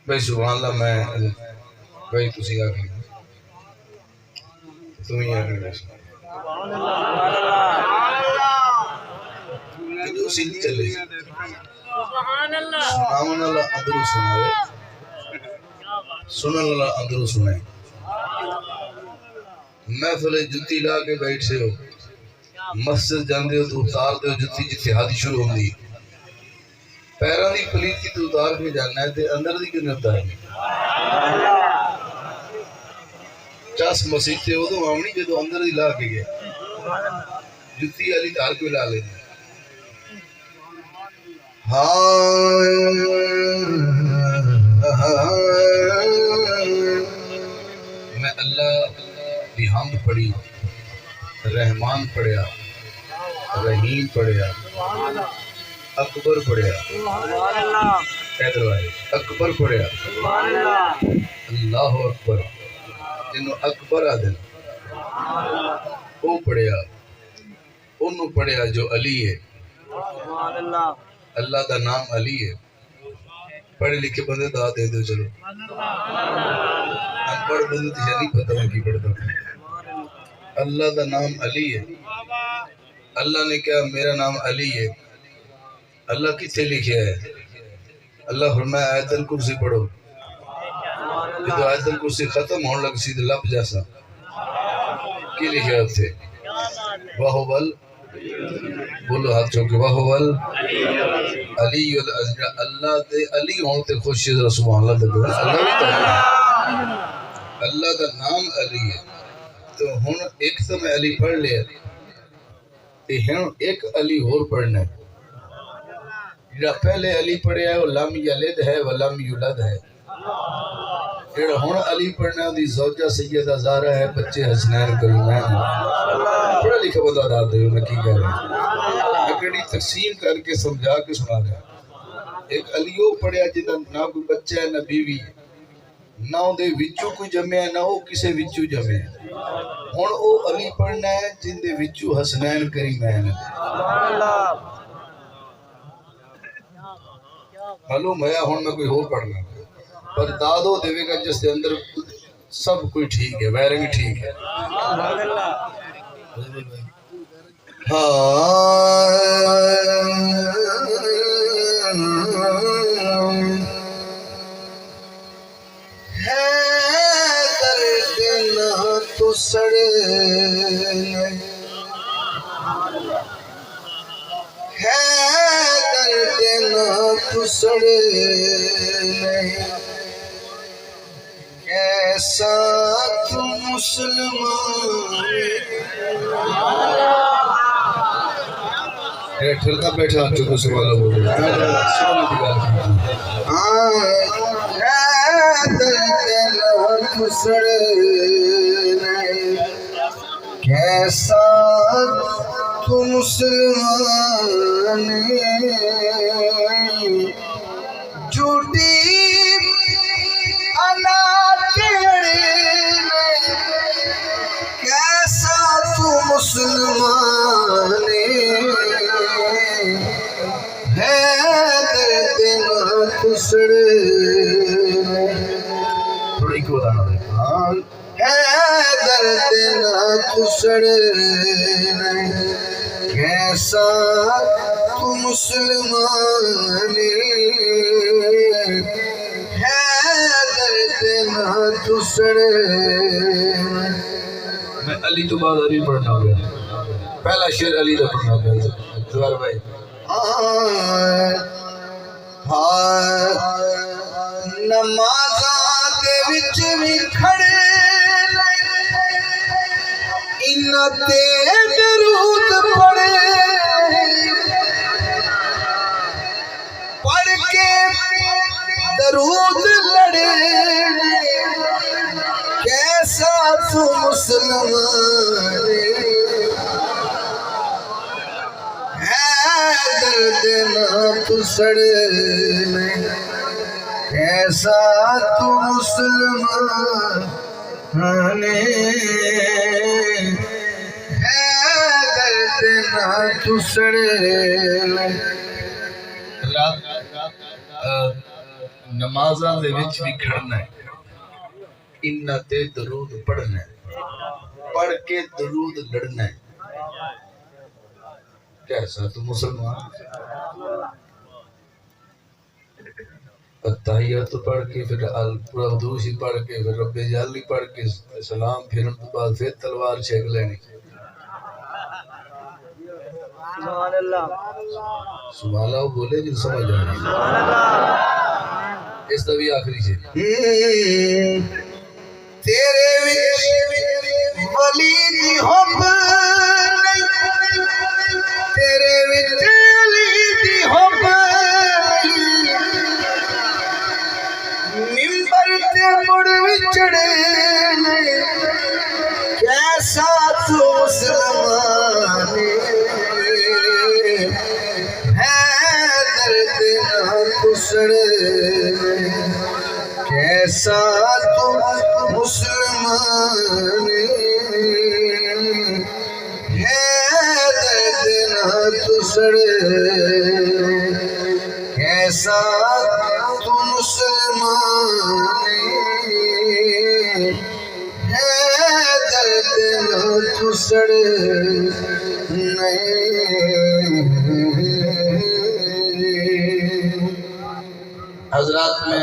بھائی سبحان اللہ میں بھائی تسی آگے تمہیں آگے جو سیدھ چلے سناون اللہ اندرو سناوے سنن اللہ اندرو سنے محفل جتی لا کے بیٹھے ہو مسجد جاندے ہو تو اتار دے ہو جتی جتحادی شروع ہوندی پیران دی پلیت کی تو اتار کے جانا ہے تے اندر دی کیوں نہیں اتار ہے چاس مسجد تے ہو تو آمنی جے تو اندر دی لا کے گئے جتی علی تار کے لا لے میں اللہ دی حمد پڑھی رحمان پڑھیا رحیم پڑھیا اکبر پڑھیا اکبر پڑھیا اللہ اکبر جنہوں اکبر آدھن وہ پڑھیا انہوں پڑھیا جو علی ہے اللہ دا نام علی ہے پڑھے لکھے بندے دا دے دو چلو انپڑھ بندے تجھے نہیں پتہ میں کی پڑھتا اللہ دا نام علی ہے اللہ نے کہا میرا نام علی ہے اللہ کتھے لکھیا ہے اللہ فرمایا آیت الکرسی پڑھو جدو آیت الکرسی ختم ہونے لگ سید لب جیسا کی لکھیا تھے وَهُوَ بولو ہاتھ چوکے وَهُوَ علی اللہ دے علی ہوتے خوشی ذرا سبحان اللہ دے اللہ دا نام علی ہے تو ہن ایک تو میں علی پڑھ لیا ہن ایک علی اور پڑھنا ہے جڑا پہلے علی پڑھیا ہے وہ لم یلد ہے ولم یولد ہے جڑا ہن علی پڑھنا ہے دی زوجہ سیدہ زہرا ہے بچے حسنین کریمین پڑھا لکھا بتا داتے ہو میں کی کہہ رہے ہیں میں کہڑی تقسیم کر کے سمجھا کے سنا رہا ایک علیو پڑھیا جنہا نہ کوئی بچہ ہے نہ بیوی نہ دے وچو کوئی جمع ہے نہ وہ کسے وچو جمع ہے ہن او علی پڑھنا ہے جن دے وچو حسنین کریمین معلوم ہے ہن میں کوئی ہو پڑھنا پر دادو دیوے گا جس دے اندر سب کوئی ٹھیک ہے ویرنگ ٹھیک ہے تو سڑے ہے درد نہ تو سڑے کیسا تو مسلمان ٹھلکا بیٹھا چکو سوالا بول رہا ہے درد نہ تو سڑے کیسا تو مسلمان جھوٹی انا تیرے کیسا تو مسلمان ہے درد نہ تو سڑے تھوڑی کو بتانا ہے درد نہ تو سڑے کیسا تو مسلمان ہے درد نہ تو سڑے میں علی تو بعد علی پڑھنا ہو گیا پہلا شعر علی دا پڑھنا ہو گیا دوار بھائی نمازاں دے وچ بھی کھڑے انہاں تے درود پڑھے پڑھ کے درود لڑے کیسا تو مسلمان ہے درد نہ تو سڑے کیسا تو مسلمان ہے درد نہ تو سڑے نمازاں دے وچ بھی کھڑنا ہے، انہ تے درود پڑھنا ہے، پڑھ کے درود لڑنا ہے. کیسا تو مسلمان التحیات پڑھ کے پھر القدوسی پڑھ کے پھر رب جلالی پڑھ کے سلام پھرن تو بعد پھر تلوار چھیک لینی. سبحان اللہ سبحان اللہ بولے جو سمجھ آ رہی. اس دا بھی آخری سے تیرے ولی دی حب نہیں، تیرے ولی دی حب ممبر تے مڑ وچڑے کیسا تو مسلمان ہے درد نہ کسڑ کیسا تو مسلمان ہے درد نہ کسڑ کیسا تو مسلمان ہے درد نہ کسڑ نہیں. حضرات میں